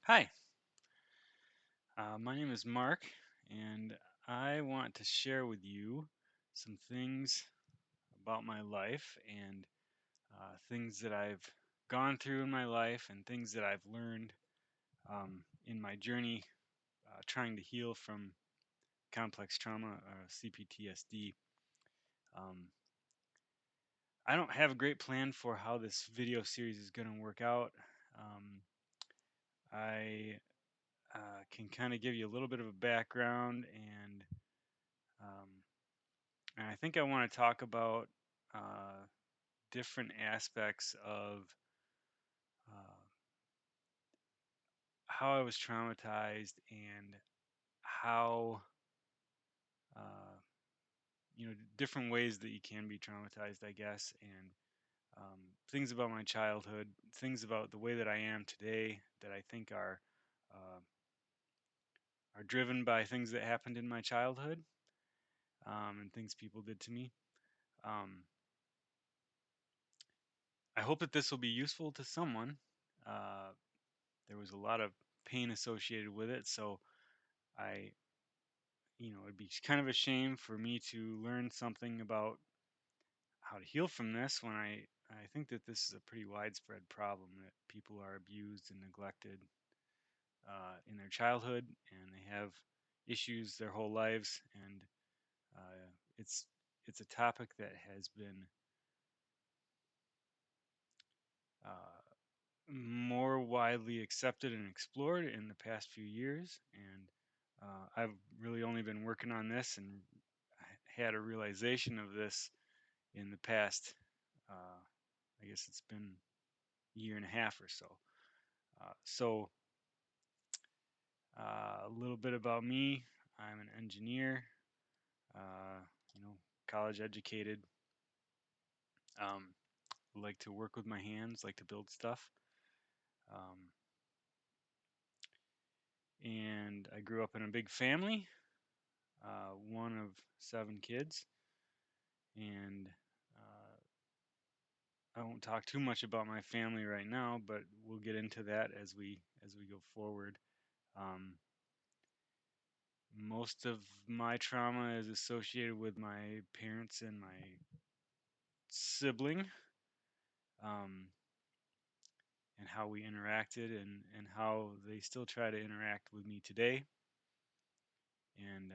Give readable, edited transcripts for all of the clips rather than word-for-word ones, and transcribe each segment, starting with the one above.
Hi, my name is Mark, and I want to share with you some things about my life and things that I've gone through in my life and things that I've learned in my journey trying to heal from complex trauma, CPTSD. Um, I don't have a great plan for how this video series is going to work out. Um, I can kind of give you a little bit of a background um, and I think I want to talk about uh, different aspects of uh, how I was traumatized and how, uh, different ways that you can be traumatized, I guess, and things about my childhood, things about the way that I am today that I think uh, are driven by things that happened in my childhood and things people did to me. Um, I hope that this will be useful to someone. Uh, there was a lot of pain associated with it, so I, it'd be kind of a shame for me to learn something about how to heal from this when I think that this is a pretty widespread problem that people are abused and neglected in their childhood, and they have issues their whole lives, and uh, it's it's a topic that has been uh, more widely accepted and explored in the past few years, and I've really only been working on this and had a realization of this in the past. Uh, I guess it's been a year and a half or so. A little bit about me. I'm an engineer. Uh, you know, college educated. Um, like to work with my hands. Like to build stuff. Um, and I grew up in a big family. One of 7 kids, and uh, I won't talk too much about my family right now, but we'll get into that as we go forward. Um, Most of my trauma is associated with my parents and my sibling, um, and how we interacted and how they still try to interact with me today. And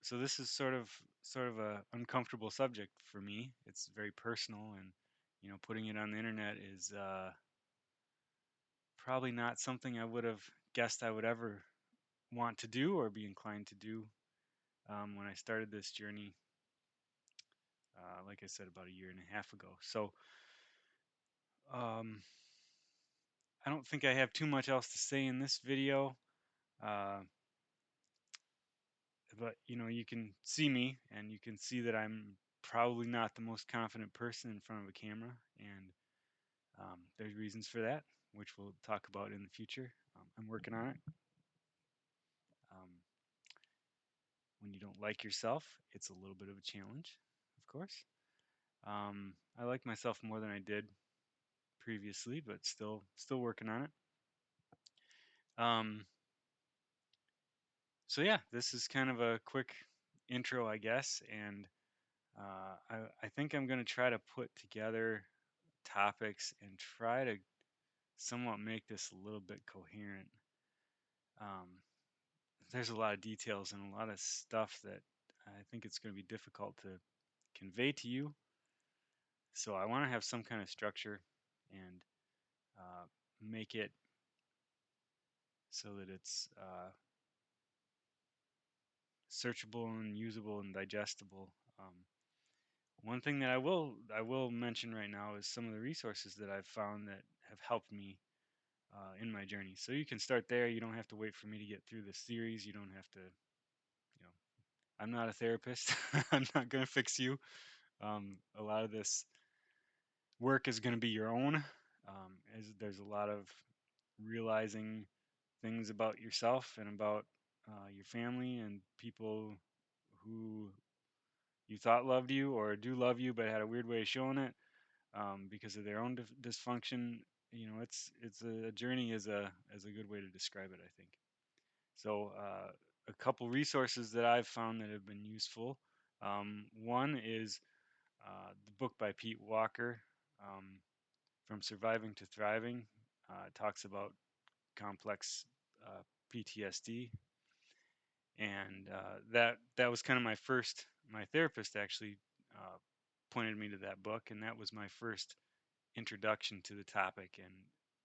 so this is sort of a uncomfortable subject for me. It's very personal, and putting it on the internet is probably not something I would have guessed I would ever want to do or be inclined to do when I started this journey. Like I said, about a year and a half ago. So um, I don't think I have too much else to say in this video. Uh, but you can see me and you can see that I'm probably not the most confident person in front of a camera, and there's reasons for that, which we'll talk about in the future. I'm working on it. Um, when you don't like yourself, it's a little bit of a challenge, of course. I like myself more than I did previously, but still working on it. Um, so yeah, this is kind of a quick intro, I guess, and I think I'm going to try to put together topics and try to somewhat make this a little bit coherent. Um, there's a lot of details and a lot of stuff that I think it's going to be difficult to convey to you. So I want to have some kind of structure and uh, make it so that it's searchable and usable and digestible. One thing that I will mention right now is some of the resources that I've found that have helped me in my journey. So you can start there. You don't have to wait for me to get through this series. You don't have to, I'm not a therapist. I'm not going to fix you. A lot of this work is going to be your own. As there's a lot of realizing things about yourself and about your family and people who you thought loved you or do love you but had a weird way of showing it because of their own dysfunction it's a journey is a good way to describe it, I think. So a couple resources that I've found that have been useful. One is the book by Pete Walker, um, From Surviving to Thriving. It talks about complex PTSD, and that was kind of my first. My therapist actually pointed me to that book, and that was my first introduction to the topic.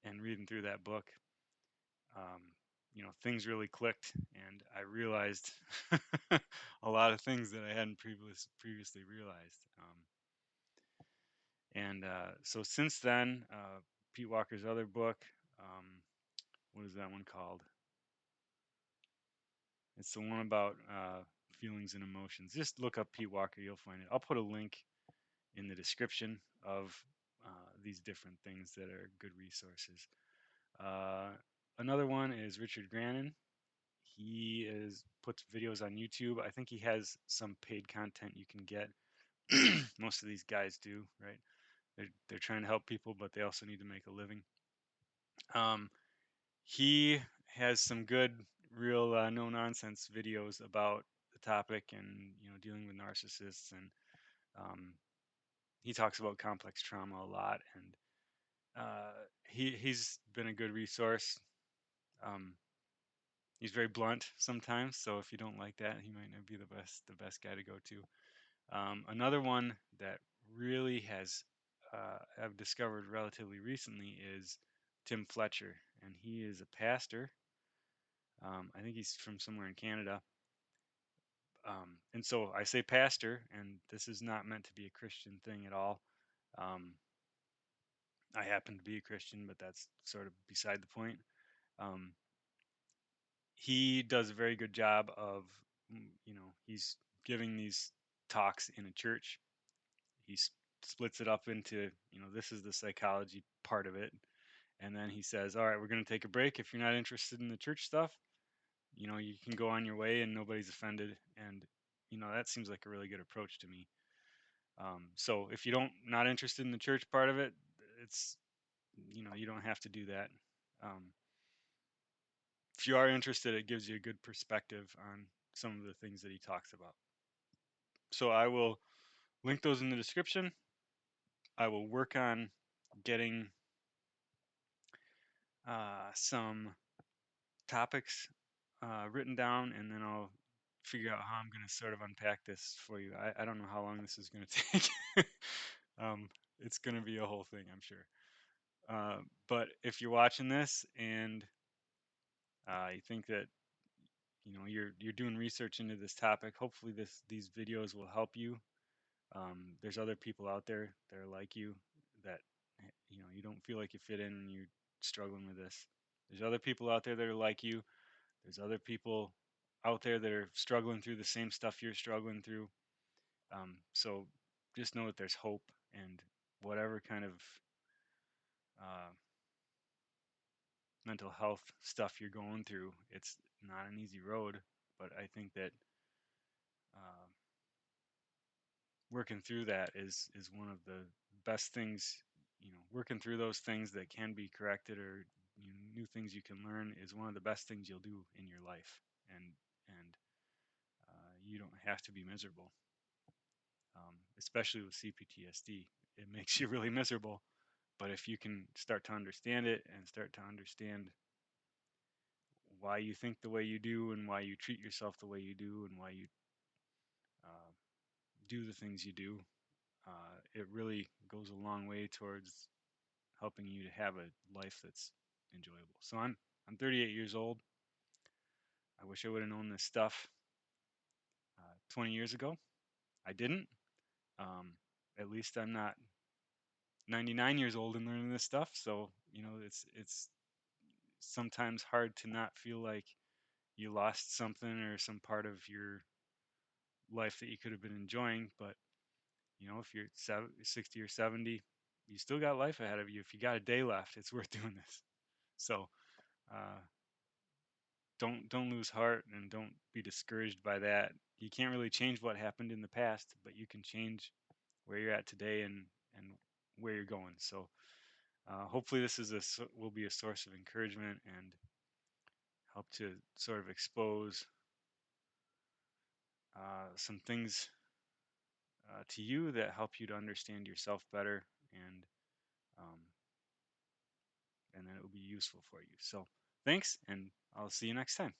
And reading through that book, um, things really clicked, and I realized a lot of things that I hadn't previously realized. And so since then, Pete Walker's other book, um, what is that one called? It's the one about feelings and emotions. Just look up Pete Walker, you'll find it. I'll put a link in the description of these different things that are good resources. Uh, Another one is Richard Grannon. He is puts videos on YouTube. I think he has some paid content you can get. Most of these guys do, right? They're trying to help people, but they also need to make a living. Um, he has some good, real no nonsense videos about the topic, and dealing with narcissists, and um, he talks about complex trauma a lot, and he's been a good resource. Um, he's very blunt sometimes, so if you don't like that, he might not be the best guy to go to. Another one that really has I've discovered relatively recently is Tim Fletcher, and he is a pastor. I think he's from somewhere in Canada. And so I say pastor, and this is not meant to be a Christian thing at all. Um, I happen to be a Christian, but that's sort of beside the point. Um, he does a very good job of, he's giving these talks in a church. He splits it up into, this is the psychology part of it. And then he says, all right, we're going to take a break. If you're not interested in the church stuff, you can go on your way and nobody's offended. And, that seems like a really good approach to me. So if you don't not interested in the church part of it, it's you don't have to do that. Um, if you are interested, it gives you a good perspective on some of the things that he talks about. So I will link those in the description. I will work on getting some topics written down, and then I'll figure out how I'm going to sort of unpack this for you. I don't know how long this is going to take. um, it's going to be a whole thing, I'm sure. But if you're watching this and you think that you're doing research into this topic, hopefully these videos will help you. There's other people out there that are like you, that you don't feel like you fit in and you're struggling with this. There's other people out there that are like you. There's other people out there that are struggling through the same stuff you're struggling through. So just know that there's hope, and whatever kind of uh, mental health stuff you're going through, it's not an easy road. But I think that uh, working through that is one of the best things. Working through those things that can be corrected, or new things you can learn, is one of the best things you'll do in your life. And you don't have to be miserable, especially with CPTSD. It makes you really miserable. But if you can start to understand it, and start to understand why you think the way you do, and why you treat yourself the way you do, and why you uh, do the things you do, it really goes a long way towards helping you to have a life that's enjoyable. So I'm 38 years old. I wish I would have known this stuff 20 years ago. I didn't. Um, at least I'm not 99 years old and learning this stuff. So it's sometimes hard to not feel like you lost something, or some part of your life that you could have been enjoying. But if you're 60 or 70, you still got life ahead of you. If you got a day left, it's worth doing this. So uh, don't lose heart, and don't be discouraged by that. You can't really change what happened in the past, but you can change where you're at today, and where you're going. So Hopefully, this will be a source of encouragement and help to sort of expose some things to you that help you to understand yourself better, um, and then it will be useful for you. So, thanks, and I'll see you next time.